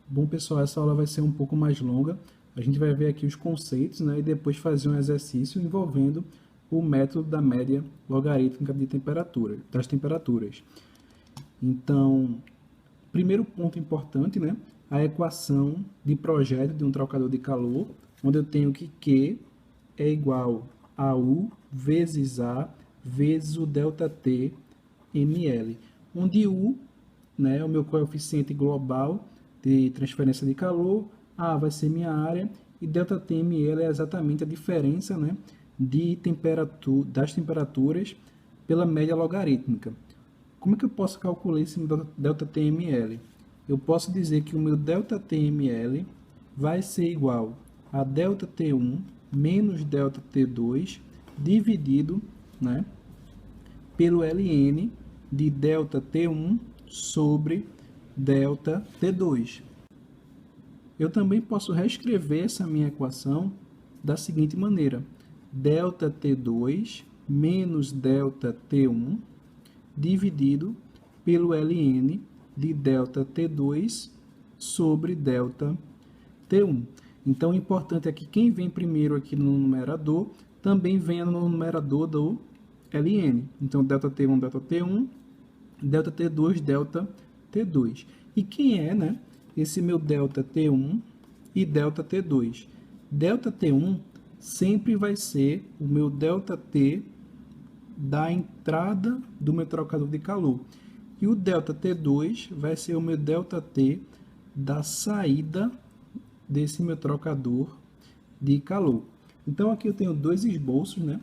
Bom, pessoal, essa aula vai ser um pouco mais longa. A gente vai ver aqui os conceitos, né, e depois fazer um exercício envolvendo o método da média logarítmica de temperatura, das temperaturas. Então, primeiro ponto importante, né, a equação de projeto de um trocador de calor, onde eu tenho que Q é igual a U vezes A vezes o ΔT ml, onde U, né, é o meu coeficiente global de transferência de calor, A vai ser minha área e ΔTml é exatamente a diferença, né, das temperaturas pela média logarítmica. Como é que eu posso calcular esse ΔTml? Eu posso dizer que o meu ΔTml vai ser igual a ΔT1 menos ΔT2 dividido, né, pelo ln de ΔT1 sobre ΔT2. Eu também posso reescrever essa minha equação da seguinte maneira: ΔT2 menos ΔT1 dividido pelo ln de ΔT2 sobre ΔT1. Então, o importante é que quem vem primeiro aqui no numerador também venha no numerador do ln. Então, ΔT1, ΔT1, ΔT2, ΔT2. E quem é, né, esse meu ΔT1 e ΔT2? ΔT1 sempre vai ser o meu ΔT da entrada do meu trocador de calor. E o ΔT2 vai ser o meu ΔT da saída desse meu trocador de calor. Então, aqui eu tenho dois esboços, né?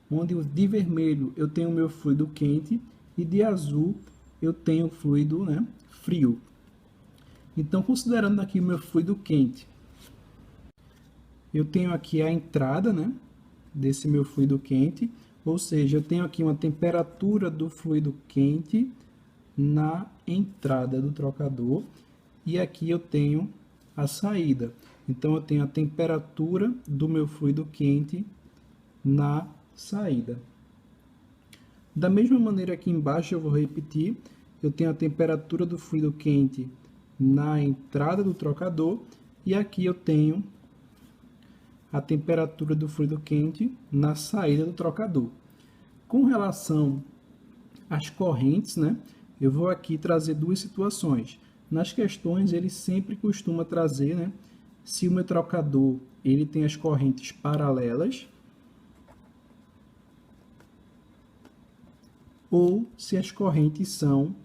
Onde de vermelho eu tenho o meu fluido quente e de azul eu tenho o fluido, né, frio. Então, considerando aqui o meu fluido quente, eu tenho aqui a entrada, né, desse meu fluido quente, ou seja, eu tenho aqui uma temperatura do fluido quente na entrada do trocador e aqui eu tenho a saída. Então, eu tenho a temperatura do meu fluido quente na saída. Da mesma maneira aqui embaixo eu vou repetir, eu tenho a temperatura do fluido quente na entrada do trocador e aqui eu tenho a temperatura do fluido quente na saída do trocador. Com relação às correntes, né, eu vou aqui trazer duas situações. Nas questões, ele sempre costuma trazer, né, se o meu trocador ele tem as correntes paralelas ou se as correntes são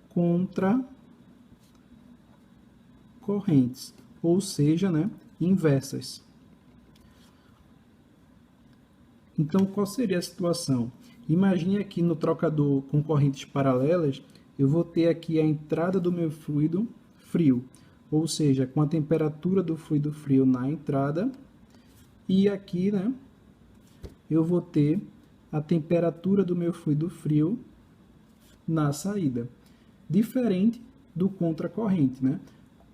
contracorrentes, ou seja, né, inversas. Então, qual seria a situação? Imagine aqui no trocador com correntes paralelas, eu vou ter aqui a entrada do meu fluido frio, ou seja, com a temperatura do fluido frio na entrada, e aqui, né, eu vou ter a temperatura do meu fluido frio na saída. Diferente do contracorrente, né?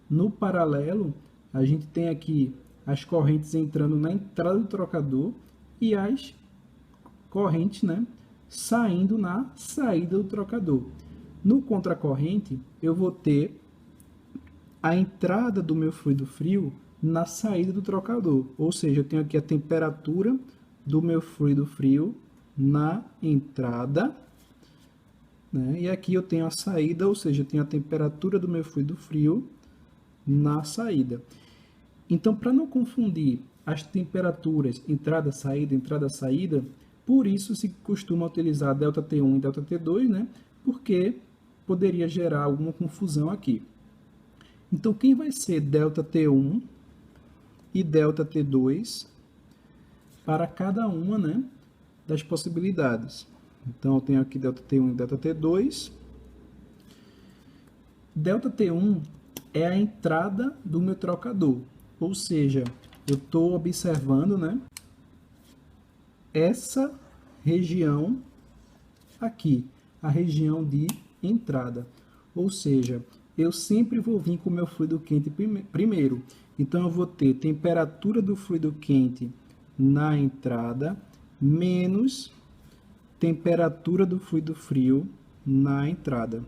No paralelo, a gente tem aqui as correntes entrando na entrada do trocador e as correntes, né, saindo na saída do trocador. No contracorrente, eu vou ter a entrada do meu fluido frio na saída do trocador, ou seja, eu tenho aqui a temperatura do meu fluido frio na entrada, né? E aqui eu tenho a saída, ou seja, eu tenho a temperatura do meu fluido frio na saída. Então, para não confundir as temperaturas entrada, saída, por isso se costuma utilizar ΔT1 e ΔT2, né? Porque poderia gerar alguma confusão aqui. Então, quem vai ser ΔT1 e ΔT2 para cada uma, né, das possibilidades? Então, eu tenho aqui ΔT1 e ΔT2. ΔT1 é a entrada do meu trocador, ou seja, eu estou observando, né, essa região aqui, a região de entrada, ou seja, eu sempre vou vir com o meu fluido quente primeiro. Então, eu vou ter temperatura do fluido quente na entrada menos temperatura do fluido frio na entrada.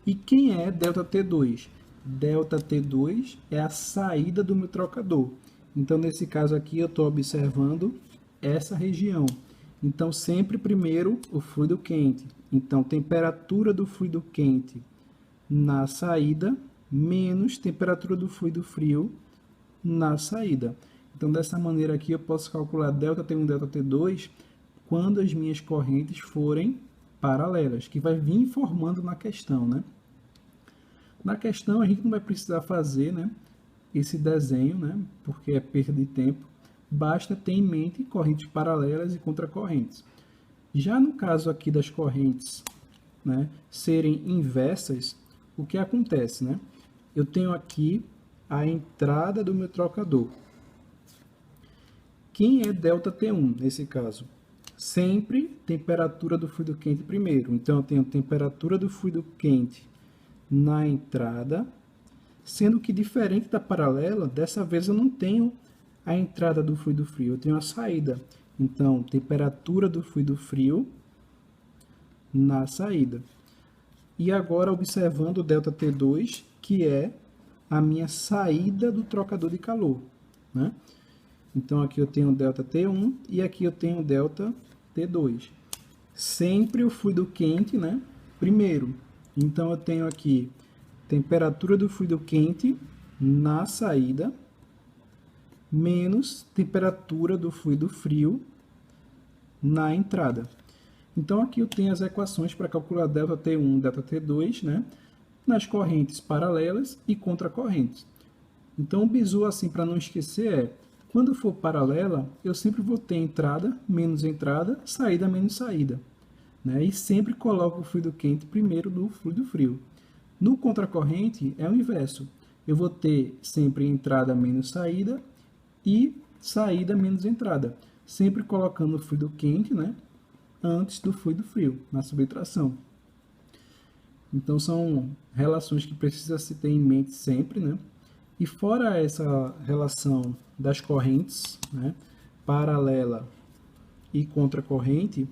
E quem é ΔT2? ΔT2 é a saída do meu trocador. Então, nesse caso aqui, eu estou observando essa região. Então, sempre primeiro o fluido quente. Então, temperatura do fluido quente na saída menos temperatura do fluido frio na saída. Então, dessa maneira aqui, eu posso calcular ΔT1 e ΔT2 quando as minhas correntes forem paralelas, que vai vir informando na questão, né? Na questão, a gente não vai precisar fazer, né, esse desenho, né, porque é perda de tempo. Basta ter em mente correntes paralelas e contracorrentes. Já no caso aqui das correntes, né, serem inversas, o que acontece, né? Eu tenho aqui a entrada do meu trocador. Quem é ΔT1 nesse caso? Sempre temperatura do fluido quente primeiro. Então, eu tenho temperatura do fluido quente na entrada, sendo que diferente da paralela, dessa vez eu não tenho a entrada do fluido frio, eu tenho a saída. Então, temperatura do fluido frio na saída. E agora, observando o ΔT2, que é a minha saída do trocador de calor, né? Então, aqui eu tenho ΔT1 e aqui eu tenho ΔT2. Sempre o fluido quente, né, primeiro. Então, eu tenho aqui temperatura do fluido quente na saída menos temperatura do fluido frio na entrada. Então, aqui eu tenho as equações para calcular ΔT1 e ΔT2, né, nas correntes paralelas e contracorrentes. Então, o bizu, assim, para não esquecer, é quando for paralela, eu sempre vou ter entrada menos entrada, saída menos saída, né? E sempre coloco o fluido quente primeiro do fluido frio. No contracorrente, é o inverso. Eu vou ter sempre entrada menos saída e saída menos entrada, sempre colocando o fluido quente, né, antes do fluido frio, na subtração. Então, são relações que precisa se ter em mente sempre, né? E fora essa relação das correntes, né, paralela e contracorrente,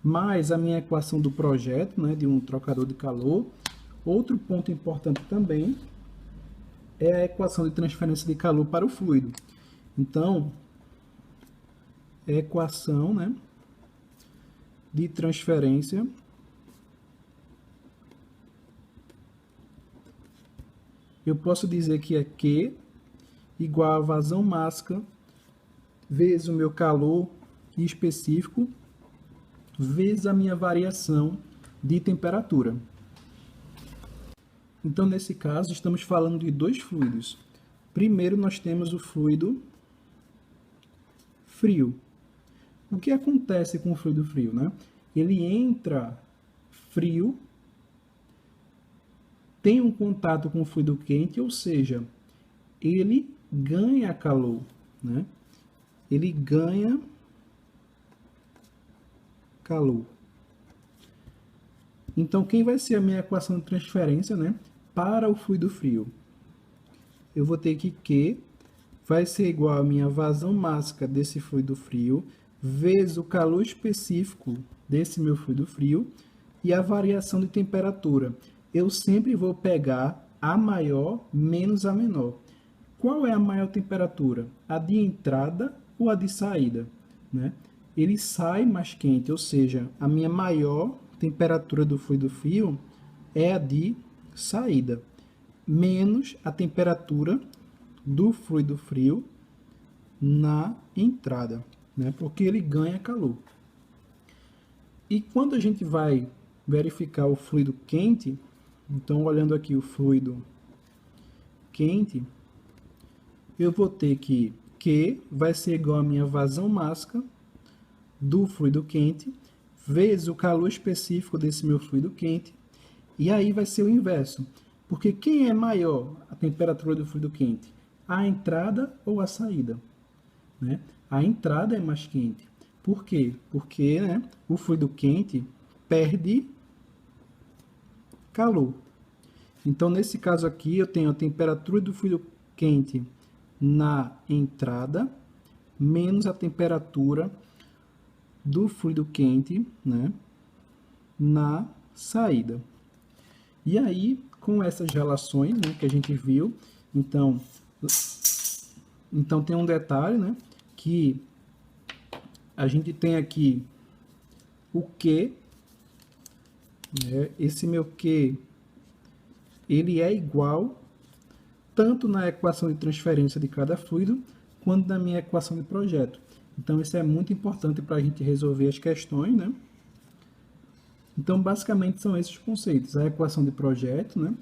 mais a minha equação do projeto, né, de um trocador de calor, outro ponto importante também é a equação de transferência de calor para o fluido. Então, equação, né, de transferência eu posso dizer que é Q igual a vazão máxima vezes o meu calor específico vezes a minha variação de temperatura. Então, nesse caso, estamos falando de dois fluidos. Primeiro, nós temos o fluido frio. O que acontece com o fluido frio, né? Ele entra frio, tem um contato com o fluido quente, ou seja, ele ganha calor, né? Ele ganha calor. Então, quem vai ser a minha equação de transferência, né, para o fluido frio? Eu vou ter que Q vai ser igual a minha vazão máxima desse fluido frio vezes o calor específico desse meu fluido frio e a variação de temperatura. Eu sempre vou pegar a maior menos a menor. Qual é a maior temperatura? A de entrada ou a de saída, né? Ele sai mais quente, ou seja, a minha maior temperatura do fluido frio é a de saída, menos a temperatura do fluido frio na entrada, né? Porque ele ganha calor. E quando a gente vai verificar o fluido quente, então olhando aqui o fluido quente, eu vou ter que Q vai ser igual a minha vazão máxima do fluido quente vezes o calor específico desse meu fluido quente, e aí vai ser o inverso, porque quem é maior a temperatura do fluido quente? A entrada ou a saída, né? A entrada é mais quente. Por quê? Porque, né, o fluido quente perde calor. Então, nesse caso aqui, eu tenho a temperatura do fluido quente na entrada menos a temperatura do fluido quente, né, na saída. E aí, com essas relações, né, que a gente viu. Então tem um detalhe, né, que a gente tem aqui o Q, né, esse meu Q, ele é igual tanto na equação de transferência de cada fluido, quanto na minha equação de projeto. Então, isso é muito importante para a gente resolver as questões, né? Então, basicamente, são esses conceitos. A equação de projeto, né?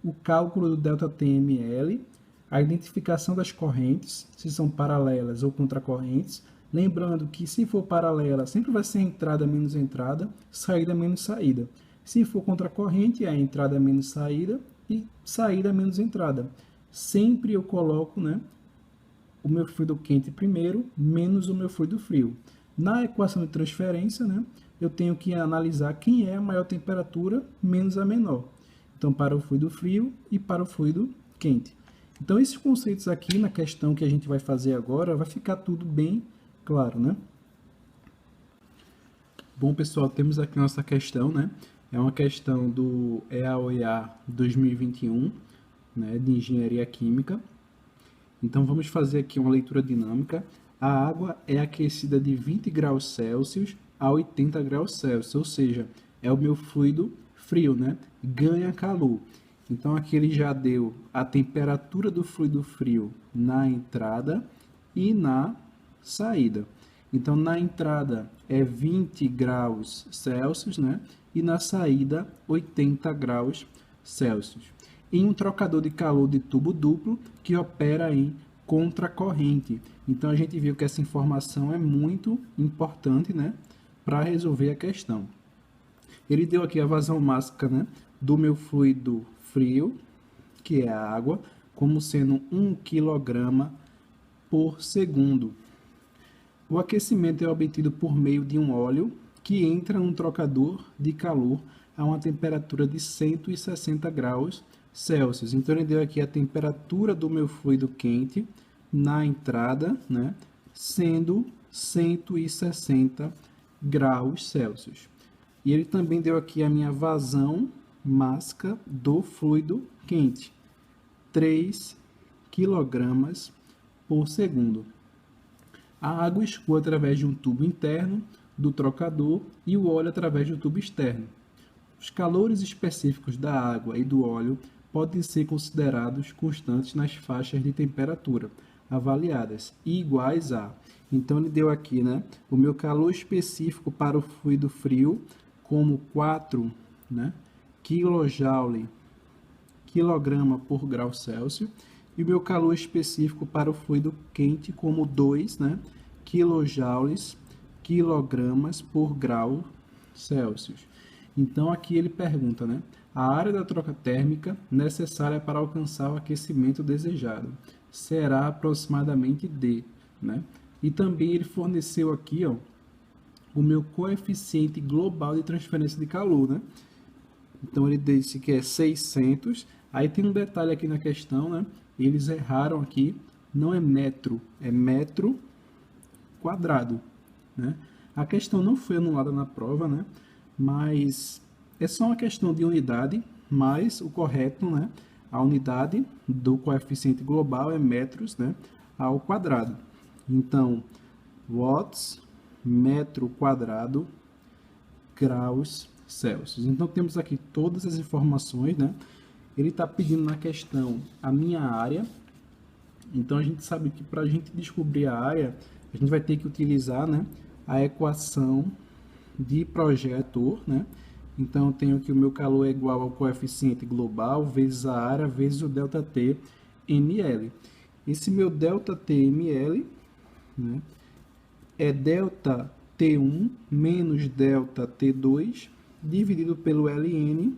O cálculo do ΔTml, a identificação das correntes, se são paralelas ou contracorrentes. Lembrando que, se for paralela, sempre vai ser entrada menos entrada, saída menos saída. Se for contracorrente, é entrada menos saída e saída menos entrada. Sempre eu coloco, né, o meu fluido quente primeiro, menos o meu fluido frio. Na equação de transferência, né, eu tenho que analisar quem é a maior temperatura menos a menor. Então, para o fluido frio e para o fluido quente. Então, esses conceitos aqui, na questão que a gente vai fazer agora, vai ficar tudo bem claro, né? Bom, pessoal, temos aqui nossa questão, né? É uma questão do EAOEA 2021, né, de Engenharia Química. Então, vamos fazer aqui uma leitura dinâmica. A água é aquecida de 20 graus Celsius a 80 graus Celsius, ou seja, é o meu fluido frio, né? Ganha calor. Então, aqui ele já deu a temperatura do fluido frio na entrada e na saída. Então, na entrada é 20 graus Celsius, né? E na saída, 80 graus Celsius. Em um trocador de calor de tubo duplo que opera em contracorrente. Então, a gente viu que essa informação é muito importante, né, para resolver a questão. Ele deu aqui a vazão máxima, né, do meu fluido frio, que é a água, como sendo 1 kg por segundo. O aquecimento é obtido por meio de um óleo que entra num trocador de calor a uma temperatura de 160 graus Celsius. Então, ele deu aqui a temperatura do meu fluido quente na entrada, né, sendo 160 graus Celsius. E ele também deu aqui a minha vazão máxima do fluido quente, 3 kg por segundo. A água escoa através de um tubo interno do trocador e o óleo através do tubo externo. Os calores específicos da água e do óleo podem ser considerados constantes nas faixas de temperatura avaliadas e iguais a. Então, ele deu aqui, né, o meu calor específico para o fluido frio como 4, né, quilograma por grau Celsius, e o meu calor específico para o fluido quente como 2, né, quilogramas por grau Celsius. Então, aqui ele pergunta, né, a área da troca térmica necessária para alcançar o aquecimento desejado será aproximadamente D, né? E também ele forneceu aqui, ó, o meu coeficiente global de transferência de calor, né? Então, ele disse que é 600. Aí tem um detalhe aqui na questão, né? Eles erraram aqui, não é metro, é metro quadrado, né? A questão não foi anulada na prova, né? Mas é só uma questão de unidade, mas o correto, né? A unidade do coeficiente global é metros, né, ao quadrado. Então, watts, metro quadrado, graus Celsius. Então, temos aqui todas as informações, né? Ele está pedindo na questão a minha área. Então, a gente sabe que para a gente descobrir a área, a gente vai ter que utilizar, né, a equação de projetor, né? Então, eu tenho que o meu calor é igual ao coeficiente global vezes a área vezes o ΔT ml. Esse meu ΔT ml, né, é ΔT1 menos ΔT2 dividido pelo ln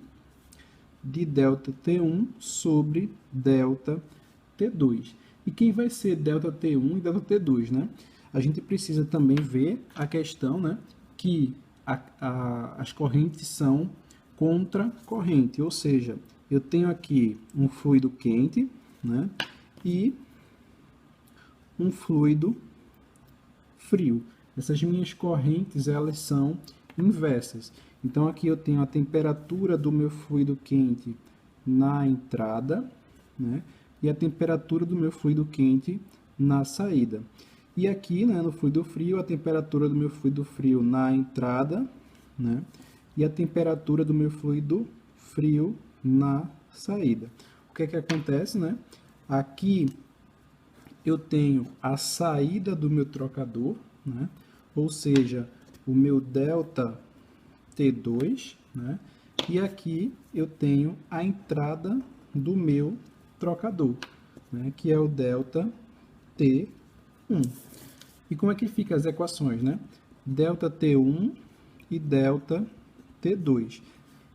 de ΔT1 sobre ΔT2. E quem vai ser ΔT1 e ΔT2, né? A gente precisa também ver a questão, né, que as correntes são contra-corrente, ou seja, eu tenho aqui um fluido quente, né, e um fluido frio. Essas minhas correntes, elas são inversas. Então, aqui eu tenho a temperatura do meu fluido quente na entrada, né? E a temperatura do meu fluido quente na saída. E aqui, né, no fluido frio, a temperatura do meu fluido frio na entrada, né? E a temperatura do meu fluido frio na saída. O que é que acontece, né? Aqui eu tenho a saída do meu trocador, né? Ou seja, o meu delta T2, né? E aqui eu tenho a entrada do meu trocador, né? Que é o delta T1. E como é que fica as equações, né? Delta T1 e delta T2.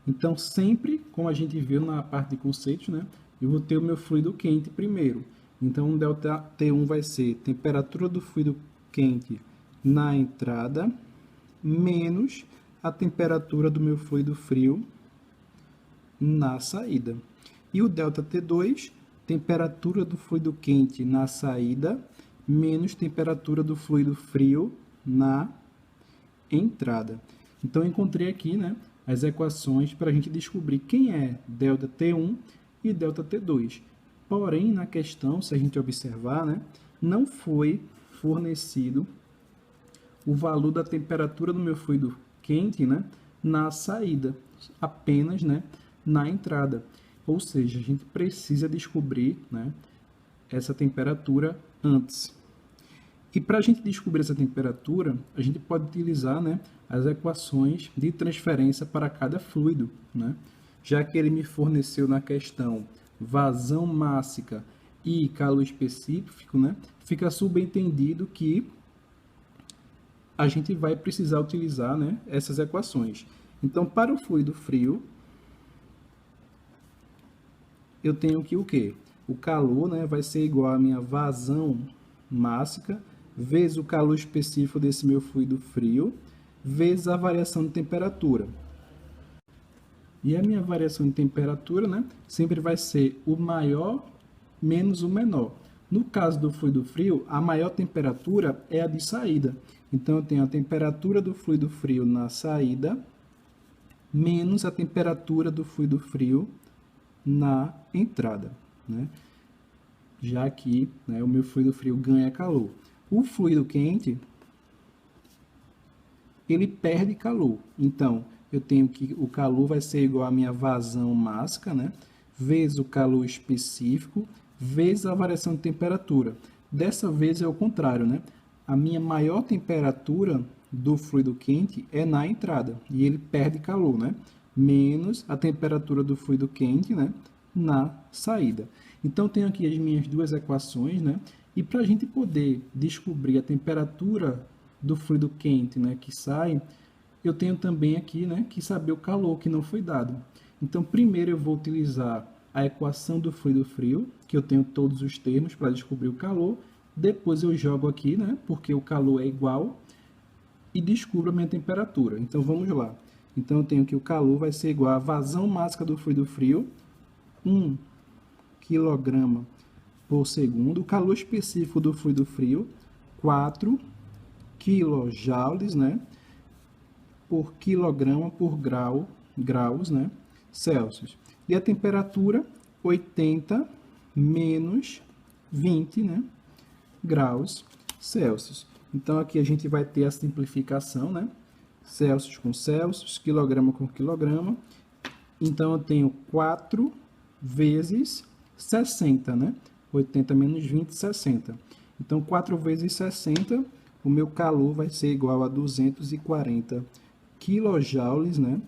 Então, sempre, como a gente viu na parte de conceitos, né? Eu vou ter o meu fluido quente primeiro. Então, o delta T1 vai ser temperatura do fluido quente na entrada menos a temperatura do meu fluido frio na saída. E o delta T2, temperatura do fluido quente na saída menos temperatura do fluido frio na entrada. Então, eu encontrei aqui, né, as equações para a gente descobrir quem é delta T1 e delta T2. Porém, na questão, se a gente observar, né, não foi fornecido o valor da temperatura do meu fluido quente, né, na saída, apenas, né, na entrada. Ou seja, a gente precisa descobrir, né, essa temperatura antes. E para a gente descobrir essa temperatura, a gente pode utilizar, né, as equações de transferência para cada fluido, né? Já que ele me forneceu na questão vazão mássica e calor específico, né, fica subentendido que a gente vai precisar utilizar, né, essas equações. Então, para o fluido frio, eu tenho que o quê? O calor, né, vai ser igual à minha vazão mássica vezes o calor específico desse meu fluido frio, vezes a variação de temperatura. E a minha variação de temperatura, né, sempre vai ser o maior menos o menor. No caso do fluido frio, a maior temperatura é a de saída. Então, eu tenho a temperatura do fluido frio na saída menos a temperatura do fluido frio na entrada, né? Já que, né, o meu fluido frio ganha calor. O fluido quente, ele perde calor. Então, eu tenho que o calor vai ser igual à minha vazão mássica, né, vezes o calor específico, vezes a variação de temperatura. Dessa vez é o contrário, né? A minha maior temperatura do fluido quente é na entrada, e ele perde calor, né? Menos a temperatura do fluido quente, né, na saída. Então, tenho aqui as minhas duas equações, né? E para a gente poder descobrir a temperatura do fluido quente, né, que sai, eu tenho também aqui, né, que saber o calor que não foi dado. Então, primeiro eu vou utilizar a equação do fluido frio, que eu tenho todos os termos para descobrir o calor. Depois eu jogo aqui, né, porque o calor é igual, e descubro a minha temperatura. Então, vamos lá. Então, eu tenho que o calor vai ser igual à vazão mássica do fluido frio, 1 kg por segundo. O calor específico do fluido frio, 4 kJ, né, por quilograma por graus, né, Celsius. E a temperatura, 80 menos 20, né, graus Celsius. Então, aqui a gente vai ter a simplificação, né, Celsius com Celsius, quilograma com quilograma. Então, eu tenho 4 vezes 60, né? 80 menos 20, 60. Então, 4 vezes 60, o meu calor vai ser igual a 240 kJ, né,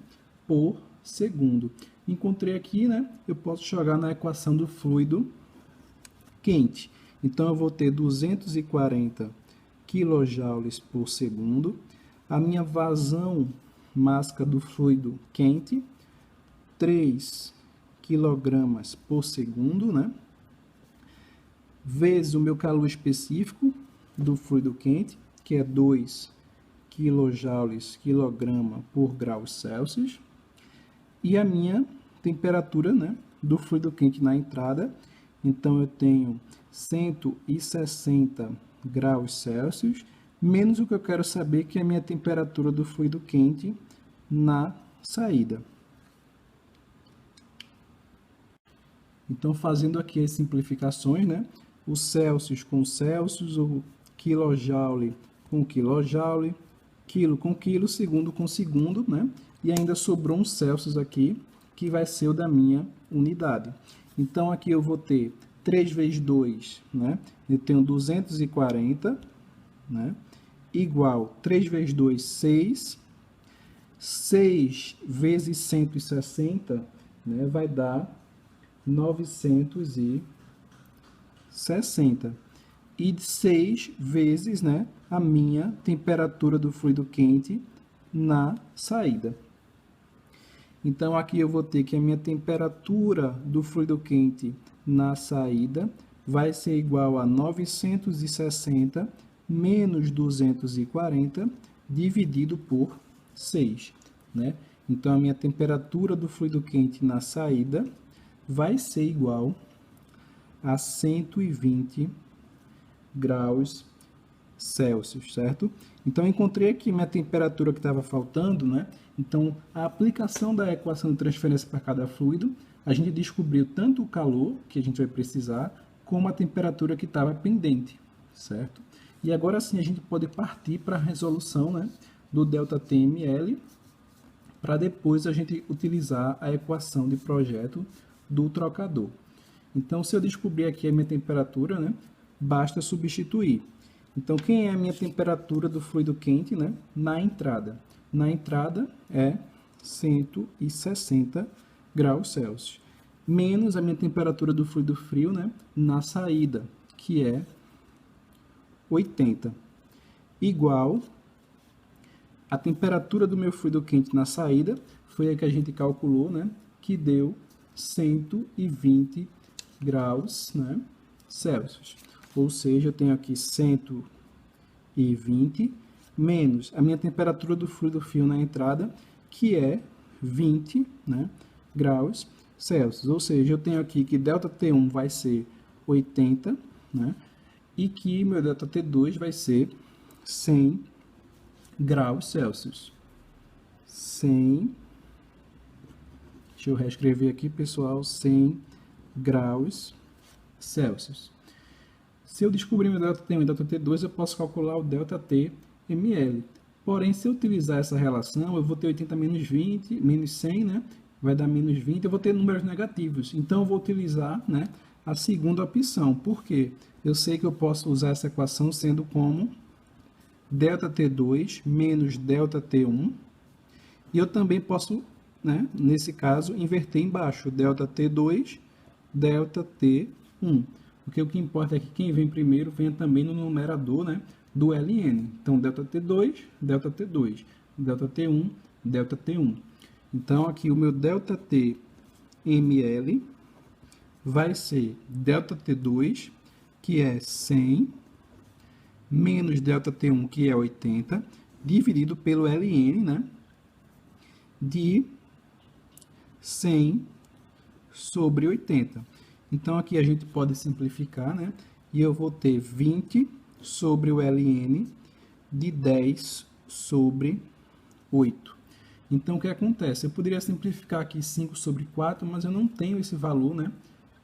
por segundo. Encontrei aqui, né? Eu posso jogar na equação do fluido quente. Então, eu vou ter 240 kJ por segundo. A minha vazão mássica do fluido quente, 3 kg por segundo, né? Vezes o meu calor específico do fluido quente, que é 2 kJ quilograma por graus Celsius. E a minha temperatura, né, do fluido quente na entrada. Então, eu tenho 160 graus Celsius, menos o que eu quero saber, que é a minha temperatura do fluido quente na saída. Então, fazendo aqui as simplificações, né? O Celsius com Celsius, o quilojoule com quilojoule, quilo com quilo, segundo com segundo, né? E ainda sobrou um Celsius aqui, que vai ser o da minha unidade. Então, aqui eu vou ter 3 vezes 2, né? Eu tenho 240, né? Igual 3 vezes 2, 6. 6 vezes 160, né? Vai dar 960. E 6 vezes, né, a minha temperatura do fluido quente na saída. Então, aqui eu vou ter que a minha temperatura do fluido quente na saída vai ser igual a 960 menos 240 dividido por 6, né? Então, a minha temperatura do fluido quente na saída vai ser igual a 120 graus Celsius, certo? Então, encontrei aqui minha temperatura que estava faltando, né? Então, a aplicação da equação de transferência para cada fluido, a gente descobriu tanto o calor, que a gente vai precisar, como a temperatura que estava pendente, certo? E agora sim a gente pode partir para a resolução, né, do ΔTml, para depois a gente utilizar a equação de projeto do trocador. Então, se eu descobrir aqui a minha temperatura, né, basta substituir. Então, quem é a minha temperatura do fluido quente, né, na entrada? Na entrada é 160 graus Celsius, menos a minha temperatura do fluido frio, né, na saída, que é 80, igual a temperatura do meu fluido quente na saída, foi a que a gente calculou, né, que deu 120 graus, né, Celsius. Ou seja, eu tenho aqui 120 menos a minha temperatura do fluido frio na entrada, que é 20, né, graus Celsius. Ou seja, eu tenho aqui que ΔT1 vai ser 80, né, e que meu ΔT2 vai ser 100 graus Celsius. 100, deixa eu reescrever aqui, pessoal, 100 graus Celsius. Se eu descobrir meu ΔT1 e ΔT2, eu posso calcular o ΔTml. Porém, se eu utilizar essa relação, eu vou ter 80 menos 20, menos 100, né? Vai dar menos 20, eu vou ter números negativos. Então, eu vou utilizar, né, a segunda opção. Por quê? Eu sei que eu posso usar essa equação sendo como ΔT2 menos ΔT1. E eu também posso, né, nesse caso, inverter embaixo. ΔT2, ΔT1. Porque o que importa é que quem vem primeiro venha também no numerador, né, do ln. Então, ΔT2, ΔT2, ΔT1, ΔT1. Então, aqui o meu ΔTml vai ser ΔT2, que é 100, menos ΔT1, que é 80, dividido pelo ln, né, de 100 sobre 80. Então, aqui a gente pode simplificar, né, e eu vou ter 20 sobre o ln de 10 sobre 8. Então, o que acontece? Eu poderia simplificar aqui 5 sobre 4, mas eu não tenho esse valor, né,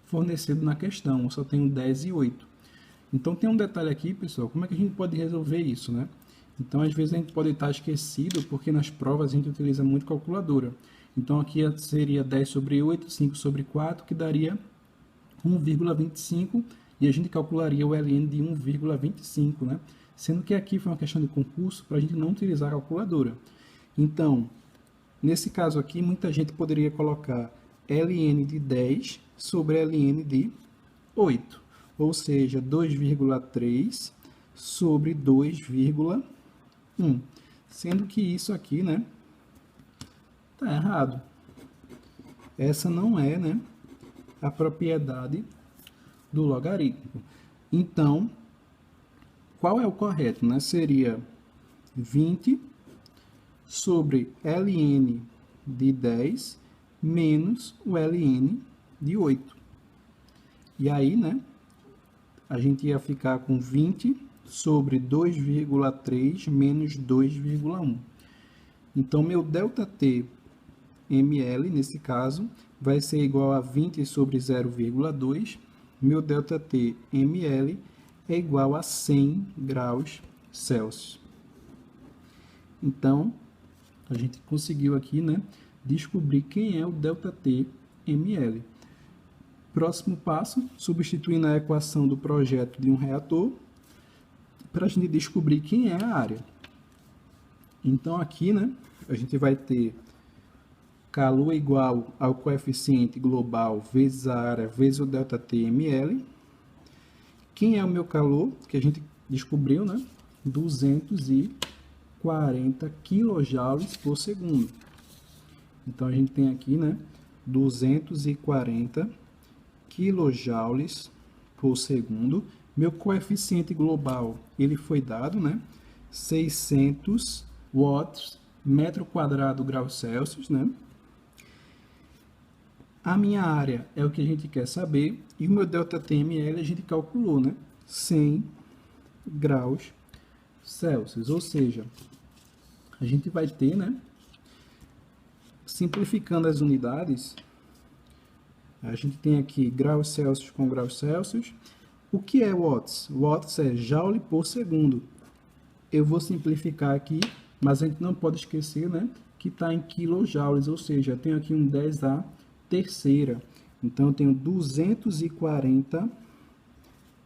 fornecido na questão, eu só tenho 10 e 8. Então, tem um detalhe aqui, pessoal, como é que a gente pode resolver isso, né? Então, às vezes a gente pode estar esquecido, porque nas provas a gente utiliza muito calculadora. Então, aqui seria 10 sobre 8, 5 sobre 4, que daria 1,25, e a gente calcularia o ln de 1,25, né? Sendo que aqui foi uma questão de concurso para a gente não utilizar a calculadora. Então, nesse caso aqui, muita gente poderia colocar ln de 10 sobre ln de 8, ou seja, 2,3 sobre 2,1, sendo que isso aqui, né, tá errado. Essa não é, né, a propriedade do logaritmo. Então, qual é o correto, né? Seria 20 sobre ln de 10 menos o ln de 8. E aí, né, a gente ia ficar com 20 sobre 2,3 menos 2,1. Então, meu ΔTml, nesse caso, vai ser igual a 20 sobre 0,2. Meu ΔT ml é igual a 100 graus Celsius. Então, a gente conseguiu aqui, né, descobrir quem é o ΔT ml. Próximo passo, substituindo a equação do projeto de um reator, para a gente descobrir quem é a área. Então, aqui, né, a gente vai ter calor igual ao coeficiente global vezes a área vezes o ΔT ml. Quem é o meu calor? Que a gente descobriu, né? 240 kJ por segundo. Então, a gente tem aqui, né? 240 kJ por segundo. Meu coeficiente global, ele foi dado, né? 600 watts, metro quadrado, graus Celsius, né? A minha área é o que a gente quer saber, e o meu ΔTml a gente calculou, né? 100 graus Celsius, ou seja, a gente vai ter, né? Simplificando as unidades, a gente tem aqui graus Celsius com graus Celsius. O que é watts? Watts é joule por segundo. Eu vou simplificar aqui, mas a gente não pode esquecer, né? Que está em quilojoules, ou seja, eu tenho aqui um 10 a terceira. Então, eu tenho 240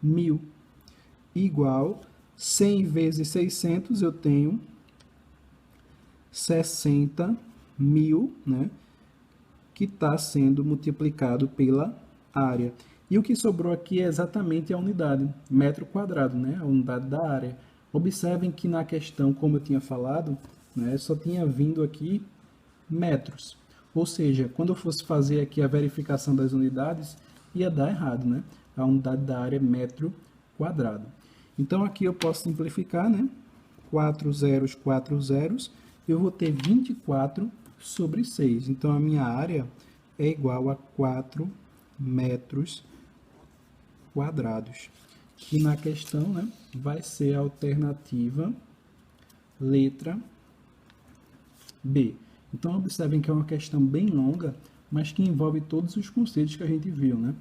mil igual 100 vezes 600, eu tenho 60 mil, né? Que está sendo multiplicado pela área. E o que sobrou aqui é exatamente a unidade, metro quadrado, né? A unidade da área. Observem que na questão, como eu tinha falado, né, só tinha vindo aqui metros. Ou seja, quando eu fosse fazer aqui a verificação das unidades, ia dar errado, né? A unidade da área é metro quadrado. Então, aqui eu posso simplificar, né? 4 zeros, eu vou ter 24 sobre 6. Então, a minha área é igual a 4 metros quadrados. Que na questão, né, vai ser a alternativa letra B. Então, observem que é uma questão bem longa, mas que envolve todos os conceitos que a gente viu, né?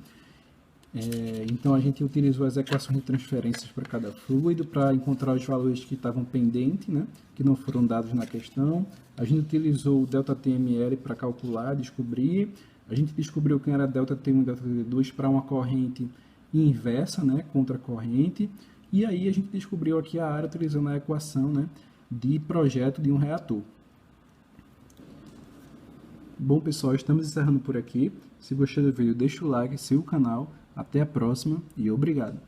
Então, a gente utilizou as equações de transferências para cada fluido, para encontrar os valores que estavam pendentes, né? Que não foram dados na questão. A gente utilizou o ΔTml para calcular, descobrir. A gente descobriu quem era ΔT1 e ΔT2 para uma corrente inversa, né? Contra a corrente. E aí, a gente descobriu aqui a área utilizando a equação, né, de projeto de um reator. Bom, pessoal, estamos encerrando por aqui. Se gostou do vídeo, deixa o like, siga o canal. Até a próxima e obrigado!